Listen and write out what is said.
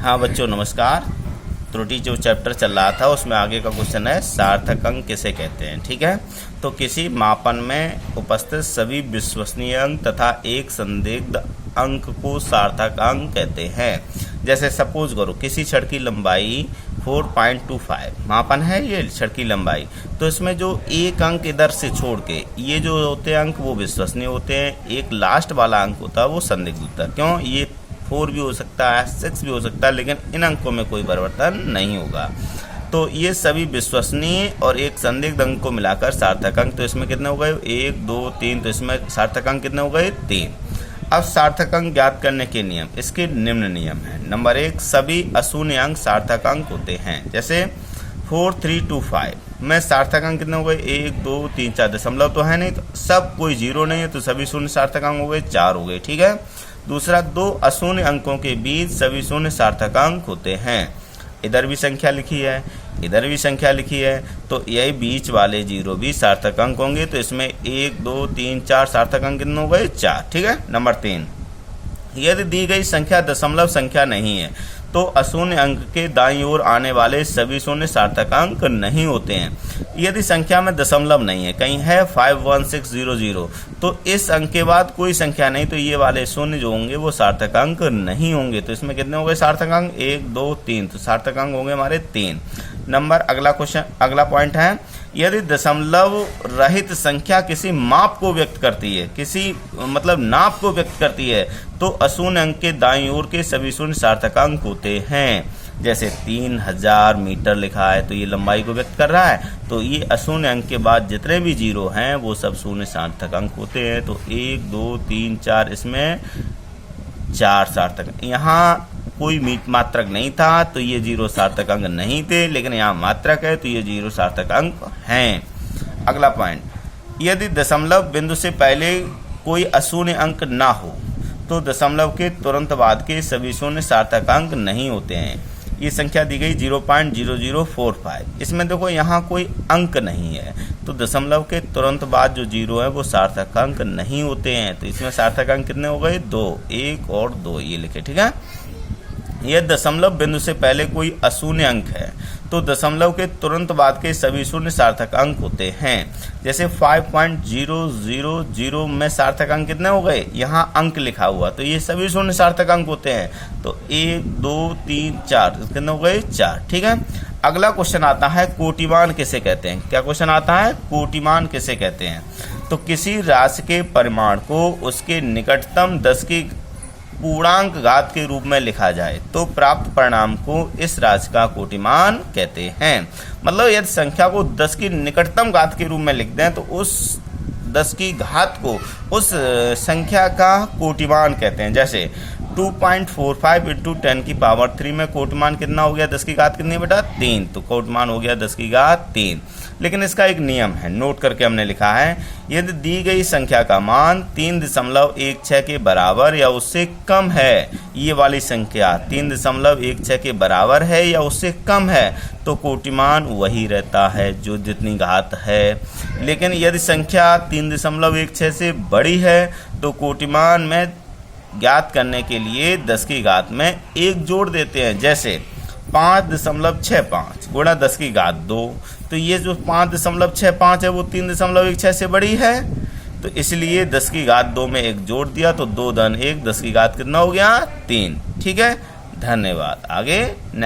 हाँ बच्चों नमस्कार। त्रुटि जो चैप्टर चल रहा था उसमें आगे का क्वेश्चन है सार्थक अंक किसे कहते हैं। ठीक है, तो किसी मापन में उपस्थित सभी विश्वसनीय अंक तथा एक संदिग्ध अंक को सार्थक अंक कहते हैं। जैसे सपोज करो किसी छड़ की लंबाई 4.25 मापन है ये छड़ की लंबाई, तो इसमें जो एक अंक इधर से छोड़ के ये जो होते हैं अंक वो विश्वसनीय होते हैं, एक लास्ट वाला अंक होता है वो संदिग्ध होता है। क्यों? ये 4 भी हो सकता है, 6 भी हो सकता है, लेकिन इन अंकों में कोई परिवर्तन नहीं होगा। तो ये सभी विश्वसनीय और एक संदिग्ध अंक को मिलाकर सार्थक अंक, तो इसमें कितने हो गए 1 2 3, तो इसमें सार्थक अंक कितने हो गए 3। अब सार्थक अंक ज्ञात करने के नियम, इसके निम्न नियम हैं। नंबर 1, सभी अशून्य अंक सार्थक अंक होते हैं। जैसे 4 3 2 5 में सार्थक अंक कितने हो गए 1 2 3 4, दशमलव तो है नहीं, तो सब कोई जीरो नहीं है, तो सभी शून्य सार्थक अंक हो गए 4 हो गए। ठीक है। दूसरा, 2 अशून्य अंकों के बीच सभी शून्य सार्थक अंक होते हैं। इधर भी संख्या लिखी है, इधर भी संख्या लिखी है, तो यही बीच वाले जीरो भी सार्थक अंक होंगे। तो इसमें 1 2 3 4 सार्थक अंक कितने हो गए 4। ठीक है। नंबर 3, यदि दी गई संख्या दशमलव संख्या नहीं है तो अशून्य अंक के दाईं ओर आने वाले सभी शून्य सार्थक अंक नहीं होते हैं। यदि संख्या में दशमलव नहीं है, कहीं है 51600, तो इस अंक के बाद कोई संख्या नहीं, तो ये वाले शून्य जो होंगे वो सार्थक अंक नहीं होंगे। तो इसमें कितने हो गए सार्थक अंक 1 2 3, तो सार्थक अंक होंगे हमारे 3 नंबर। अगला पॉइंट है, यदि दशमलव रहित संख्या किसी माप को व्यक्त करती है, किसी मतलब नाप को व्यक्त करती है, तो अशून्य अंक के दाईं ओर के सभी शून्य सार्थक अंक होते हैं। जैसे 3000 मीटर लिखा है, तो ये लंबाई को व्यक्त कर रहा है, तो ये अशून्य अंक के बाद जितने भी जीरो हैं वो सब शून्य सार्थक अंक होते हैं। तो 1 2 3 4, इसमें 4 सार्थक। यहाँ कोई मात्रक नहीं था तो ये जीरो सार्थक अंक नहीं थे, लेकिन यहाँ मात्रक है तो ये जीरो सार्थक अंक हैं। अगला पॉइंट, यदि दशमलव बिंदु से पहले कोई अशून्य अंक ना हो तो दशमलव के तुरंत बाद के सभी शून्य सार्थक अंक नहीं होते हैं। ये संख्या दी गई 0.0045, इसमें देखो यहाँ कोई अंक नहीं है, तो दशमलव के तुरंत बाद जो जीरो है वो सार्थक अंक नहीं होते हैं। तो इसमें सार्थक अंक कितने हो गए 2, 1 और 2 ये लिखे। ठीक है। यह दशमलव बिंदु से पहले कोई अशून्य अंक है तो दशमलव के तुरंत बाद के सभी शून्य सार्थक अंक होते हैं। जैसे 5.000 में सार्थक अंक कितने हो गए, यहाँ अंक लिखा हुआ, तो ये सभी शून्य सार्थक अंक होते हैं। तो 1 2 3 4 कितने हो गए 4। ठीक है। अगला क्वेश्चन आता है कोटिमान किसे कहते हैं। क्या क्वेश्चन आता है, कोटिमान किसे कहते हैं। तो किसी राशि के परिमाण को उसके निकटतम 10 की पूर्णांक घात के रूप में लिखा जाए तो प्राप्त परिणाम को इस राशि का कोटिमान कहते हैं। मतलब यदि संख्या को 10 की निकटतम घात के रूप में लिख दें तो उस 10 की घात को उस संख्या का कोटिमान कहते हैं। जैसे 2.45 इंटू 10 की पावर 3 में कोटिमान कितना हो गया, 10 की घात कितनी बेटा 3, तो कोटिमान हो गया 10 की घात 3। लेकिन इसका एक नियम है, नोट करके हमने लिखा है, यदि दी गई संख्या का मान 3.16 के बराबर या उससे कम है, ये वाली संख्या 3.16 के बराबर है या उससे कम है, तो कोटिमान वही रहता है जो जितनी घात है। लेकिन यदि संख्या 3.16 से बड़ी है तो कोटिमान में ज्ञात करने के लिए 10 की घात में 1 जोड़ देते हैं। जैसे 5.65 गुणा 10 की घात 2, तो ये जो 5.65 है वो 3.16 से बड़ी है, तो इसलिए 10 की घात 2 में 1 जोड़ दिया, तो 2 धन 1, 10 की घात कितना हो गया 3। ठीक है। धन्यवाद। आगे नेक्स्ट।